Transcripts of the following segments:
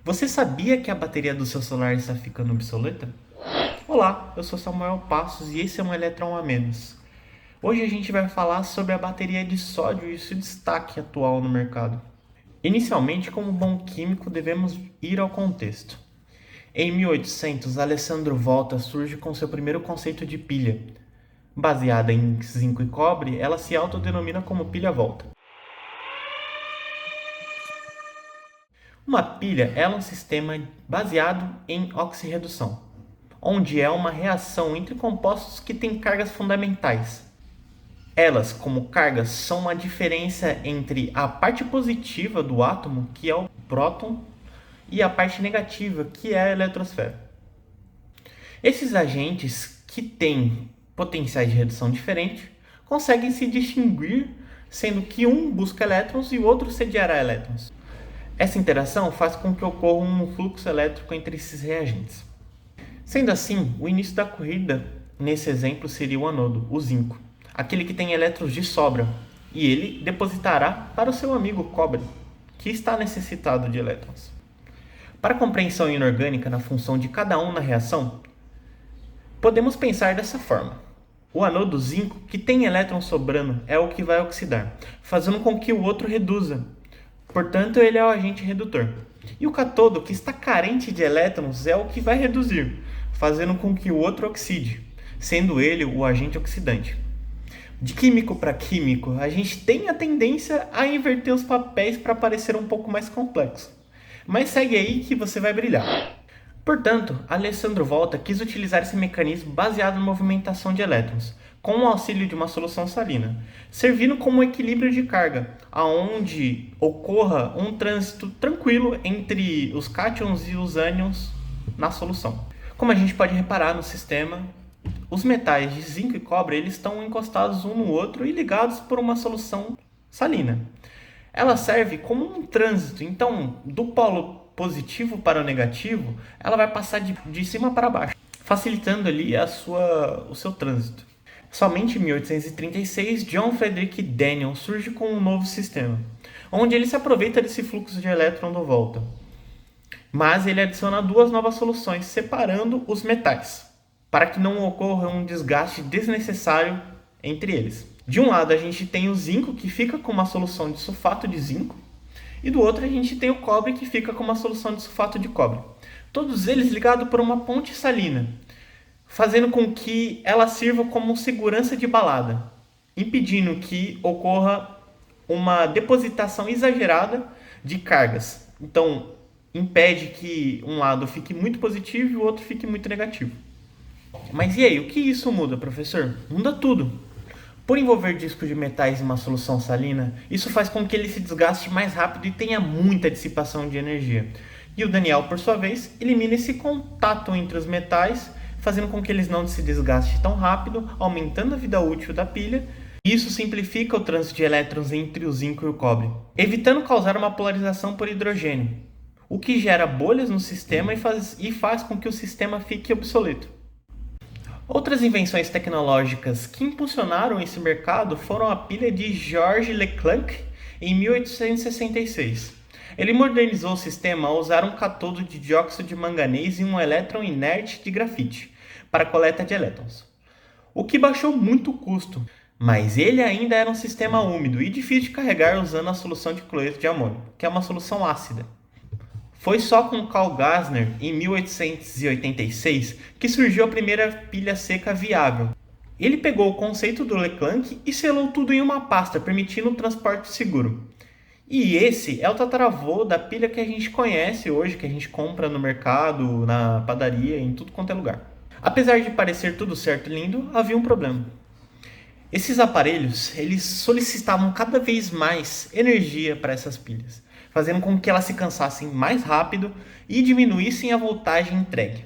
Você sabia que a bateria do seu celular está ficando obsoleta? Olá, eu sou Samuel Passos e esse é um Eletrão a Menos. Hoje a gente vai falar sobre a bateria de sódio e seu destaque atual no mercado. Inicialmente, como bom químico, devemos ir ao contexto. Em 1800, Alessandro Volta surge com seu primeiro conceito de pilha. Baseada em zinco e cobre, ela se autodenomina como pilha Volta. Uma pilha é um sistema baseado em oxirredução, onde é uma reação entre compostos que têm cargas fundamentais. Elas, como cargas, são uma diferença entre a parte positiva do átomo, que é o próton, e a parte negativa, que é a eletrosfera. Esses agentes, que têm potenciais de redução diferentes, conseguem se distinguir, sendo que um busca elétrons e o outro sediará elétrons. Essa interação faz com que ocorra um fluxo elétrico entre esses reagentes. Sendo assim, o início da corrida, nesse exemplo, seria o anodo, o zinco, aquele que tem elétrons de sobra, e ele depositará para o seu amigo cobre, que está necessitado de elétrons. Para a compreensão inorgânica na função de cada um na reação, podemos pensar dessa forma. O anodo zinco, que tem elétrons sobrando, é o que vai oxidar, fazendo com que o outro reduza. Portanto, ele é o agente redutor. E o cátodo, que está carente de elétrons, é o que vai reduzir, fazendo com que o outro oxide, sendo ele o agente oxidante. De químico para químico, a gente tem a tendência a inverter os papéis para parecer um pouco mais complexo. Mas segue aí que você vai brilhar. Portanto, Alessandro Volta quis utilizar esse mecanismo baseado na movimentação de elétrons, com o auxílio de uma solução salina, servindo como um equilíbrio de carga, aonde ocorra um trânsito tranquilo entre os cátions e os ânions na solução. Como a gente pode reparar no sistema, os metais de zinco e cobre eles estão encostados um no outro e ligados por uma solução salina. Ela serve como um trânsito, então do polo positivo para o negativo, ela vai passar de cima para baixo, facilitando ali o seu trânsito. Somente em 1836, John Frederick Daniell surge com um novo sistema, onde ele se aproveita desse fluxo de elétron do Volta. Mas ele adiciona duas novas soluções, separando os metais, para que não ocorra um desgaste desnecessário entre eles. De um lado a gente tem o zinco, que fica com uma solução de sulfato de zinco, e do outro a gente tem o cobre, que fica com uma solução de sulfato de cobre. Todos eles ligados por uma ponte salina, fazendo com que ela sirva como segurança de balada, impedindo que ocorra uma depositação exagerada de cargas. Então, impede que um lado fique muito positivo e o outro fique muito negativo. Mas e aí, o que isso muda, professor? Muda tudo. Por envolver discos de metais em uma solução salina, isso faz com que ele se desgaste mais rápido e tenha muita dissipação de energia. E o Daniell, por sua vez, elimina esse contato entre os metais, fazendo com que eles não se desgastem tão rápido, aumentando a vida útil da pilha. Isso simplifica o trânsito de elétrons entre o zinco e o cobre, evitando causar uma polarização por hidrogênio, o que gera bolhas no sistema e faz com que o sistema fique obsoleto. Outras invenções tecnológicas que impulsionaram esse mercado foram a pilha de Georges Leclanc em 1866. Ele modernizou o sistema ao usar um cátodo de dióxido de manganês e um elétron inerte de grafite para a coleta de elétrons, o que baixou muito o custo, mas ele ainda era um sistema úmido e difícil de carregar usando a solução de cloreto de amônio, que é uma solução ácida. Foi só com Carl Gassner, em 1886, que surgiu a primeira pilha seca viável. Ele pegou o conceito do Leclanc e selou tudo em uma pasta, permitindo o transporte seguro. E esse é o tataravô da pilha que a gente conhece hoje, que a gente compra no mercado, na padaria, em tudo quanto é lugar. Apesar de parecer tudo certo e lindo, havia um problema. Esses aparelhos, eles solicitavam cada vez mais energia para essas pilhas, fazendo com que elas se cansassem mais rápido e diminuíssem a voltagem entregue.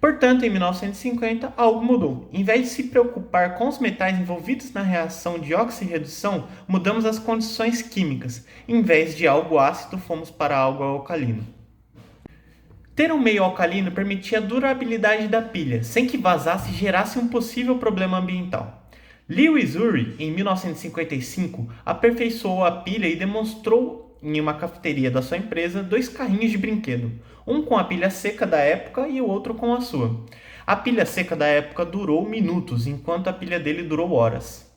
Portanto, em 1950, algo mudou. Em vez de se preocupar com os metais envolvidos na reação de oxirredução, mudamos as condições químicas. Em vez de algo ácido, fomos para algo alcalino. Ter um meio alcalino permitia a durabilidade da pilha, sem que vazasse e gerasse um possível problema ambiental. Lewis Urey, em 1955, aperfeiçoou a pilha e demonstrou em uma cafeteria da sua empresa, dois carrinhos de brinquedo, um com a pilha seca da época e o outro com a sua. A pilha seca da época durou minutos, enquanto a pilha dele durou horas.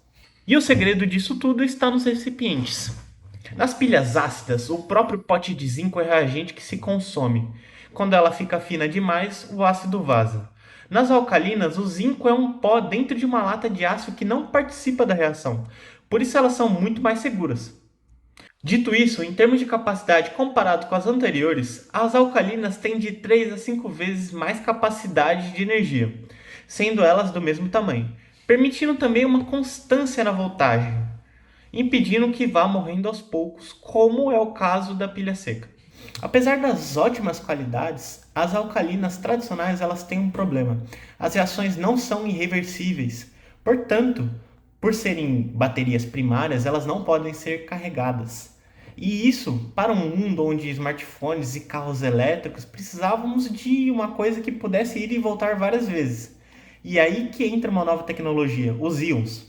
E o segredo disso tudo está nos recipientes. Nas pilhas ácidas, o próprio pote de zinco é reagente que se consome. Quando ela fica fina demais, o ácido vaza. Nas alcalinas, o zinco é um pó dentro de uma lata de aço que não participa da reação. Por isso elas são muito mais seguras. Dito isso, em termos de capacidade comparado com as anteriores, as alcalinas têm de 3 a 5 vezes mais capacidade de energia, sendo elas do mesmo tamanho, permitindo também uma constância na voltagem, impedindo que vá morrendo aos poucos, como é o caso da pilha seca. Apesar das ótimas qualidades, as alcalinas tradicionais elas têm um problema. As reações não são irreversíveis. Portanto, por serem baterias primárias, elas não podem ser carregadas. E isso, para um mundo onde smartphones e carros elétricos precisávamos de uma coisa que pudesse ir e voltar várias vezes. E aí que entra uma nova tecnologia, os íons.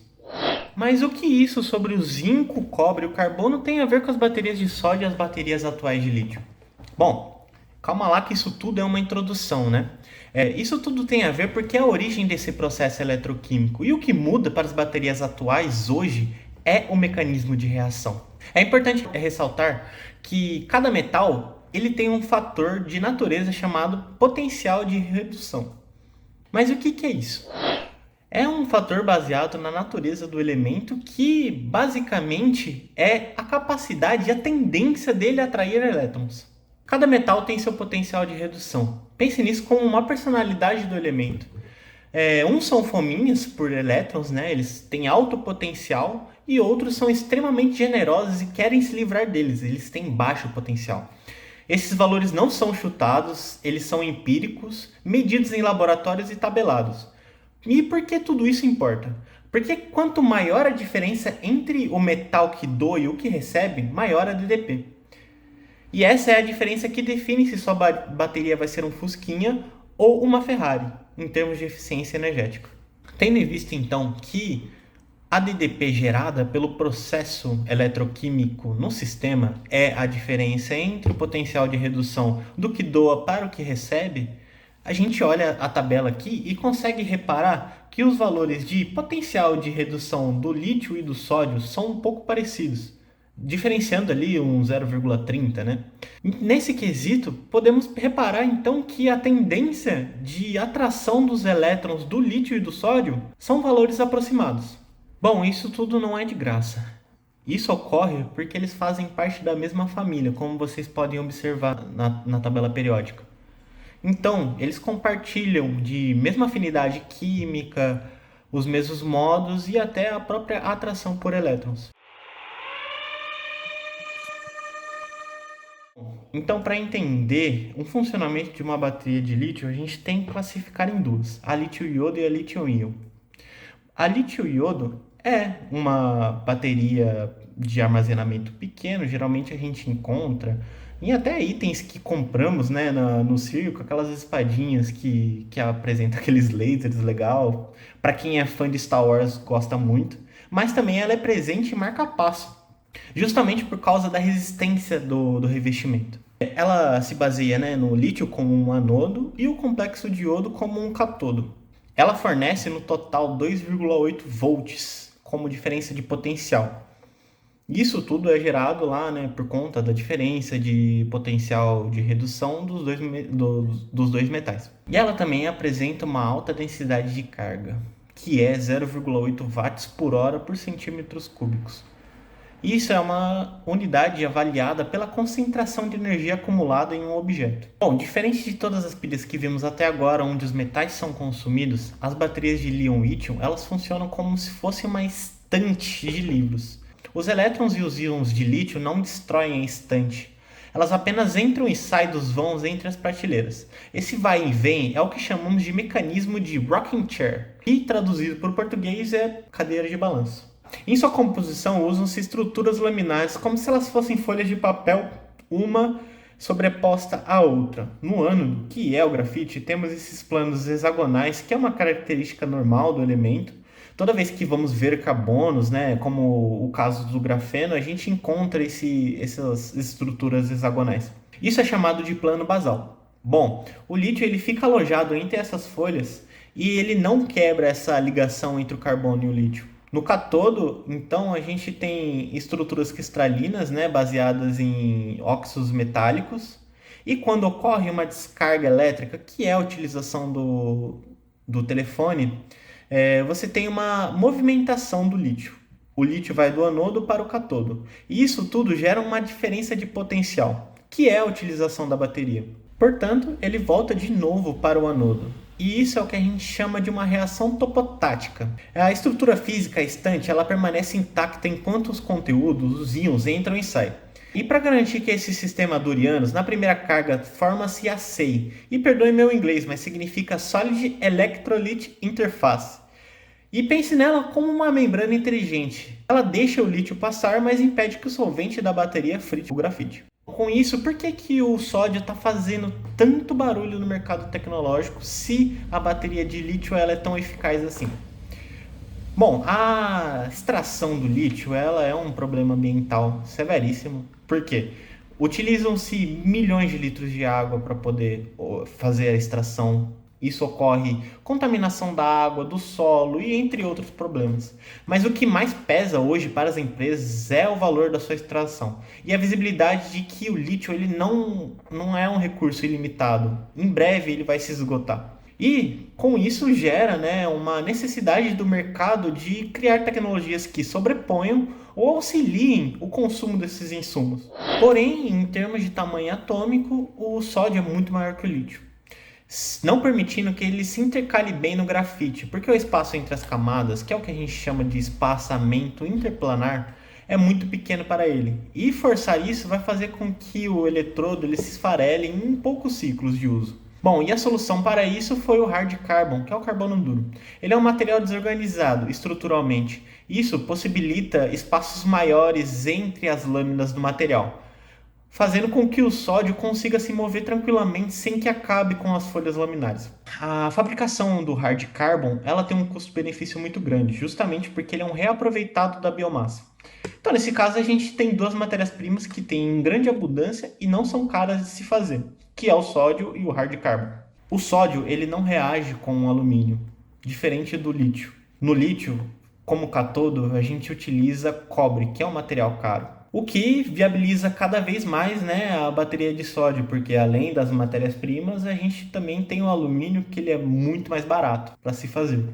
Mas o que isso sobre o zinco, o cobre e o carbono tem a ver com as baterias de sódio e as baterias atuais de lítio? Bom, calma lá que isso tudo é uma introdução, né? Isso tudo tem a ver porque é a origem desse processo eletroquímico. E o que muda para as baterias atuais hoje é o mecanismo de reação. É importante ressaltar que cada metal ele tem um fator de natureza chamado potencial de redução. Mas o que é isso? É um fator baseado na natureza do elemento que, basicamente, é a capacidade e a tendência dele a atrair elétrons. Cada metal tem seu potencial de redução. Pense nisso como uma personalidade do elemento. Uns são fominhas por elétrons, né? Eles têm alto potencial, e outros são extremamente generosos e querem se livrar deles, eles têm baixo potencial. Esses valores não são chutados, eles são empíricos, medidos em laboratórios e tabelados. E por que tudo isso importa? Porque quanto maior a diferença entre o metal que doa e o que recebe, maior a DDP. E essa é a diferença que define se sua bateria vai ser um Fusquinha ou uma Ferrari, em termos de eficiência energética. Tendo em vista então que a DDP gerada pelo processo eletroquímico no sistema é a diferença entre o potencial de redução do que doa para o que recebe, a gente olha a tabela aqui e consegue reparar que os valores de potencial de redução do lítio e do sódio são um pouco parecidos, diferenciando ali um 0,30, né? Nesse quesito, podemos reparar então que a tendência de atração dos elétrons do lítio e do sódio são valores aproximados. Bom, isso tudo não é de graça. Isso ocorre porque eles fazem parte da mesma família, como vocês podem observar na tabela periódica. Então, eles compartilham de mesma afinidade química, os mesmos modos e até a própria atração por elétrons. Então, para entender o funcionamento de uma bateria de lítio, a gente tem que classificar em duas, a lítio-iodo e a lítio-íon. A lítio-iodo é uma bateria de armazenamento pequeno, geralmente a gente encontra em até itens que compramos, né, no circo, aquelas espadinhas que apresentam aqueles lasers legal. Para quem é fã de Star Wars, gosta muito. Mas também ela é presente em marca-passo, justamente por causa da resistência do revestimento. Ela se baseia, né, no lítio como um anodo e o complexo de iodo como um catodo. Ela fornece no total 2,8 volts como diferença de potencial. Isso tudo é gerado lá, né, por conta da diferença de potencial de redução dos dois metais. E ela também apresenta uma alta densidade de carga, que é 0,8 watts por hora por centímetros cúbicos. Isso é uma unidade avaliada pela concentração de energia acumulada em um objeto. Bom, diferente de todas as pilhas que vimos até agora, onde os metais são consumidos, as baterias de líon-lítio elas funcionam como se fosse uma estante de livros. Os elétrons e os íons de lítio não destroem a estante. Elas apenas entram e saem dos vãos entre as prateleiras. Esse vai e vem é o que chamamos de mecanismo de rocking chair, que traduzido para o português é cadeira de balanço. Em sua composição usam-se estruturas laminares como se elas fossem folhas de papel, uma sobreposta à outra. No ânodo, que é o grafite, temos esses planos hexagonais, que é uma característica normal do elemento. Toda vez que vamos ver carbonos, né, como o caso do grafeno, a gente encontra essas estruturas hexagonais. Isso é chamado de plano basal. Bom, o lítio ele fica alojado entre essas folhas e ele não quebra essa ligação entre o carbono e o lítio. No cátodo, então, a gente tem estruturas cristalinas, né, baseadas em óxidos metálicos. E quando ocorre uma descarga elétrica, que é a utilização do telefone, você tem uma movimentação do lítio. O lítio vai do anodo para o cátodo. E isso tudo gera uma diferença de potencial, que é a utilização da bateria. Portanto, ele volta de novo para o anodo. E isso é o que a gente chama de uma reação topotática. A estrutura física estante ela permanece intacta enquanto os conteúdos, os íons, entram e saem. E para garantir que esse sistema dure anos, na primeira carga forma-se a SEI. E perdoe meu inglês, mas significa Solid Electrolyte Interface. E pense nela como uma membrana inteligente. Ela deixa o lítio passar, mas impede que o solvente da bateria frite o grafite. Com isso, por que o sódio está fazendo tanto barulho no mercado tecnológico se a bateria de lítio ela é tão eficaz assim? Bom, a extração do lítio ela é um problema ambiental severíssimo. Por quê? Utilizam-se milhões de litros de água para poder fazer a extração. Isso ocorre contaminação da água, do solo e entre outros problemas. Mas o que mais pesa hoje para as empresas é o valor da sua extração e a visibilidade de que o lítio ele não é um recurso ilimitado. Em breve ele vai se esgotar. E com isso gera, né, uma necessidade do mercado de criar tecnologias que sobreponham ou auxiliem o consumo desses insumos. Porém, em termos de tamanho atômico, o sódio é muito maior que o lítio, não permitindo que ele se intercale bem no grafite, porque o espaço entre as camadas, que é o que a gente chama de espaçamento interplanar, é muito pequeno para ele. E forçar isso vai fazer com que o eletrodo ele se esfarele em poucos ciclos de uso. Bom, e a solução para isso foi o hard carbon, que é o carbono duro. Ele é um material desorganizado estruturalmente. Isso possibilita espaços maiores entre as lâminas do material, fazendo com que o sódio consiga se mover tranquilamente sem que acabe com as folhas laminares. A fabricação do hard carbon ela tem um custo-benefício muito grande, justamente porque ele é um reaproveitado da biomassa. Então, nesse caso, a gente tem duas matérias-primas que têm grande abundância e não são caras de se fazer, que é o sódio e o hard carbon. O sódio ele não reage com o alumínio, diferente do lítio. No lítio, como cátodo, a gente utiliza cobre, que é um material caro. O que viabiliza cada vez mais, né, a bateria de sódio, porque além das matérias-primas, a gente também tem o alumínio, que ele é muito mais barato para se fazer.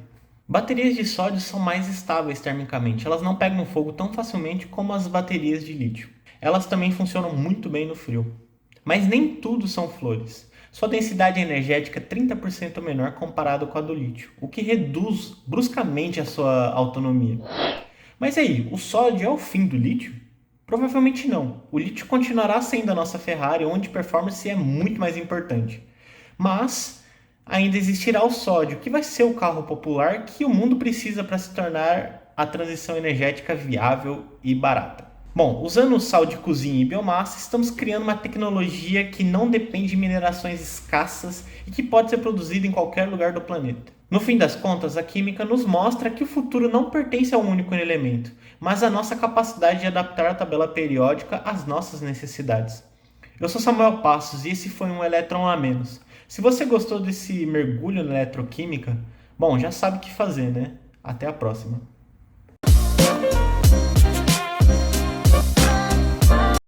Baterias de sódio são mais estáveis termicamente, elas não pegam fogo tão facilmente como as baterias de lítio. Elas também funcionam muito bem no frio. Mas nem tudo são flores. Sua densidade energética é 30% menor comparado com a do lítio, o que reduz bruscamente a sua autonomia. Mas aí, o sódio é o fim do lítio? Provavelmente não. O lítio continuará sendo a nossa Ferrari, onde performance é muito mais importante. Mas ainda existirá o sódio, que vai ser o carro popular que o mundo precisa para se tornar a transição energética viável e barata. Bom, usando sal de cozinha e biomassa, estamos criando uma tecnologia que não depende de minerações escassas e que pode ser produzida em qualquer lugar do planeta. No fim das contas, a química nos mostra que o futuro não pertence a um único elemento, mas à nossa capacidade de adaptar a tabela periódica às nossas necessidades. Eu sou Samuel Passos e esse foi um Elétron a Menos. Se você gostou desse mergulho na eletroquímica, bom, já sabe o que fazer, né? Até a próxima.